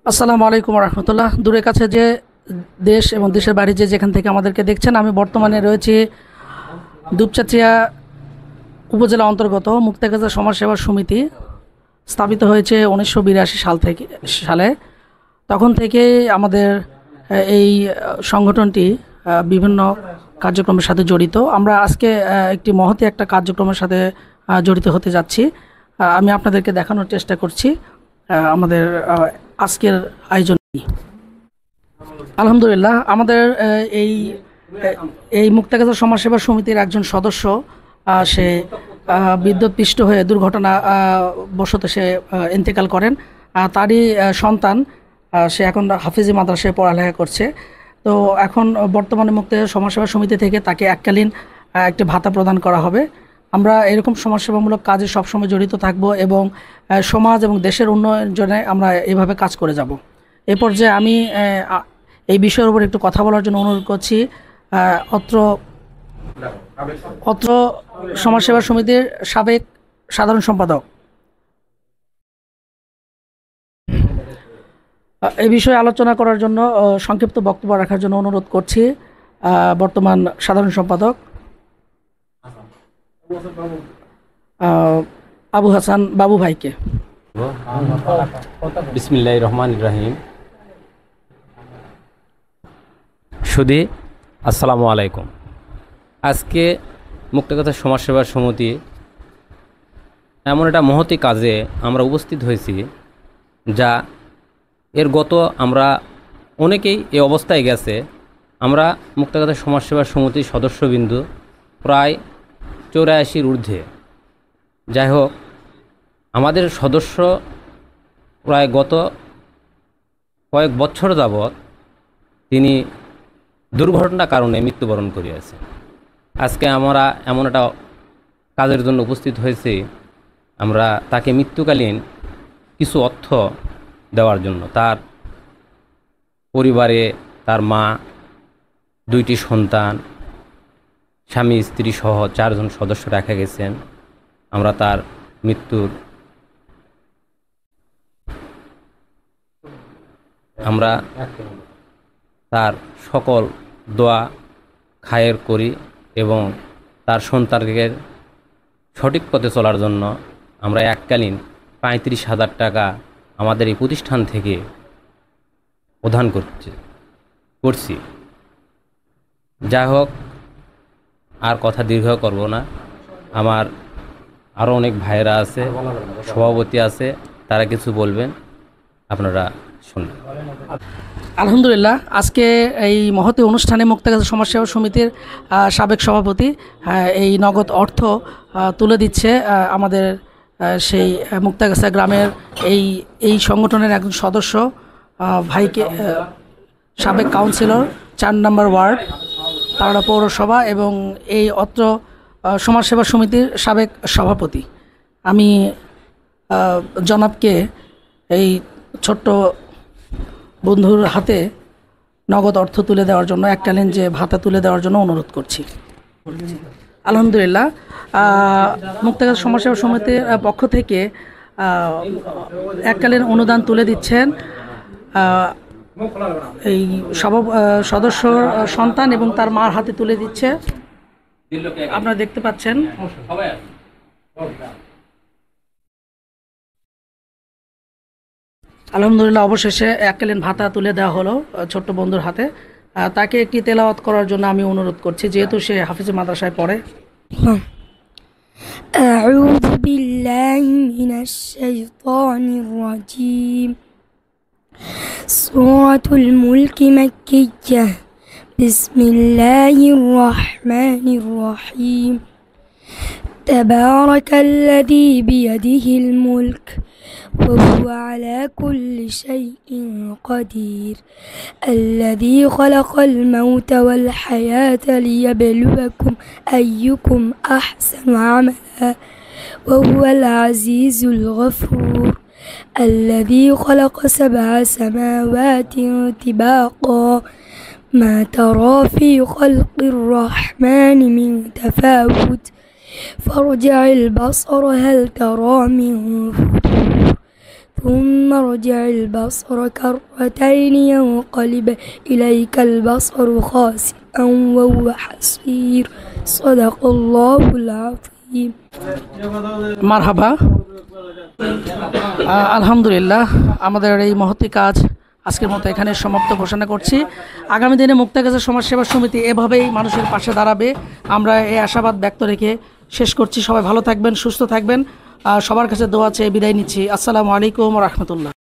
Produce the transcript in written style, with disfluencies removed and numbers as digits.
আসসালামু আলাইকুম রহমতুল্লাহ। দূরের কাছে যে দেশ এবং দেশের বাইরে যেখান থেকে আমাদেরকে দেখছেন, আমি বর্তমানে রয়েছি দুপচাচিয়া উপজেলা অন্তর্গত মুক্তাগাছা সমাজসেবা সমিতি। স্থাপিত হয়েছে 1982 সালে। তখন থেকে আমাদের এই সংগঠনটি বিভিন্ন কার্যক্রমের সাথে জড়িত। আমরা আজকে একটি মহতী একটা কার্যক্রমের সাথে জড়িত হতে যাচ্ছি। আমি আপনাদেরকে দেখানোর চেষ্টা করছি আমাদের আজকের আয়োজন। আলহামদুলিল্লাহ, আমাদের এই এই মুক্তাগাছা সমাজসেবা সমিতির একজন সদস্য, সে বিদ্যুৎপৃষ্ট হয়ে দুর্ঘটনা বশত সে ইন্তেকাল করেন। তারই সন্তান, সে এখন হাফিজি মাদ্রাসায় পড়ালেখা করছে। তো এখন বর্তমানে মুক্তাগাছা সমাজসেবা সমিতি থেকে তাকে এককালীন একটি ভাতা প্রদান করা হবে। আমরা এরকম সমাজসেবামূলক কাজে সবসময় জড়িত থাকব এবং সমাজ এবং দেশের উন্নয়নের জন্য আমরা এভাবে কাজ করে যাব। এ পর্যায়ে আমি এই বিষয়ের উপর একটু কথা বলার জন্য অনুরোধ করছি অত্র সমাজসেবা সমিতির সাবেক সাধারণ সম্পাদক। এই বিষয়ে আলোচনা করার জন্য সংক্ষিপ্ত বক্তব্য রাখার জন্য অনুরোধ করছি বর্তমান সাধারণ সম্পাদক আবু হাসান বাবু ভাইকে। বিসমিল্লাহির রহমানির রহিম। সুধী, আসসালামু আলাইকুম। আজকে মুক্তাগাছা সমাজসেবা সমিতি এমন একটা মহতী কাজে আমরা উপস্থিত হয়েছি, যা এর গত আমরা অনেকেই এই অবস্থায় গেছে। আমরা মুক্তাগাছা সমাজসেবা সমিতির সদস্যবিন্দু প্রায় 84 ঊর্ধ্বে। যাই হোক, আমাদের সদস্য প্রায় গত কয়েক বছর যাবৎ তিনি দুর্ঘটনার কারণে মৃত্যুবরণ করিয়াছে। আজকে আমরা এমন একটা কাজের জন্য উপস্থিত হয়েছি, আমরা তাকে মৃত্যুকালীন কিছু অর্থ দেওয়ার জন্য। তার পরিবারে তার মা, 2টি সন্তান, স্বামী স্ত্রী সহ 4 জন সদস্য রাখা গেছেন। আমরা তার মৃত্যুর আমরা তার সকল দোয়া খায়ের করি এবং তার সন্তানকে সঠিক পথে চলার জন্য আমরা এককালীন 35,000 টাকা আমাদের এই প্রতিষ্ঠান থেকে প্রদান করছি। যাই হোক, আর কথা দীর্ঘ করব না। আমার আরও অনেক ভাইয়েরা আছে, সভাপতি আছে, তারা কিছু বলবেন, আপনারা শুনবেন। আলহামদুলিল্লাহ, আজকে এই মহতী অনুষ্ঠানে মুক্তাগাছা সমাজসেবা সমিতির সাবেক সভাপতি এই নগদ অর্থ তুলে দিচ্ছে আমাদের সেই মুক্তাগাছা গ্রামের এই সংগঠনের একজন সদস্য ভাইকে, সাবেক কাউন্সিলর 4 নম্বর ওয়ার্ড তারা পৌরসভা এবং এই অত্র সমাজসেবা সমিতির সাবেক সভাপতি। আমি জনাবকে এই ছোট্ট বন্ধুর হাতে নগদ অর্থ তুলে দেওয়ার জন্য, এককালীন যে ভাতা তুলে দেওয়ার জন্য অনুরোধ করছি। আলহামদুলিল্লাহ, মুক্তাগাছা সমাজসেবা সমিতির পক্ষ থেকে এককালীন অনুদান তুলে দিচ্ছেন এই সদস্য সন্তান এবং তার মার হাতে তুলে দিচ্ছে, আপনারা দেখতে পাচ্ছেন। আলহামদুলিল্লাহ, অবশেষে এককালীন ভাতা তুলে দেওয়া হলো ছোট্ট বন্ধুর হাতে। তাকে একটি তেলাওয়াত করার জন্য আমি অনুরোধ করছি, যেহেতু সে হাফিজ মাদ্রাসায় পড়ে। أعوذ بالله من الشيطان الرجيم. سورة الملك مكية. بسم الله الرحمن الرحيم. تبارك الذي بيده الملك وهو على كل شيء قدير. الذي خلق الموت والحياة ليبلوكم أيكم أحسن عملا وهو العزيز الغفور. الذي خلق 7 سماوات طباقا ما ترى في خلق الرحمن من تفاوت فارجع البصر هل ترى من فطور ثم ارجع البصر كرتين ينقلب إليك البصر خاسئا وهو حسير صدق الله العظيم মারহাবা। আলহামদুলিল্লাহ, আমাদের এই মহতী কাজ আজকের মতো এখানে সমাপ্ত ঘোষণা করছি। আগামী দিনে মুক্তাগাছা সমাজসেবা সমিতি এভাবেই মানুষের পাশে দাঁড়াবে, আমরা এই আশাবাদ ব্যক্ত রেখে শেষ করছি। সবাই ভালো থাকবেন, সুস্থ থাকবেন, সবার কাছে দোয়া চেয়ে বিদায় নিচ্ছি। আসসালামু আলাইকুম ওয়া রাহমাতুল্লাহ।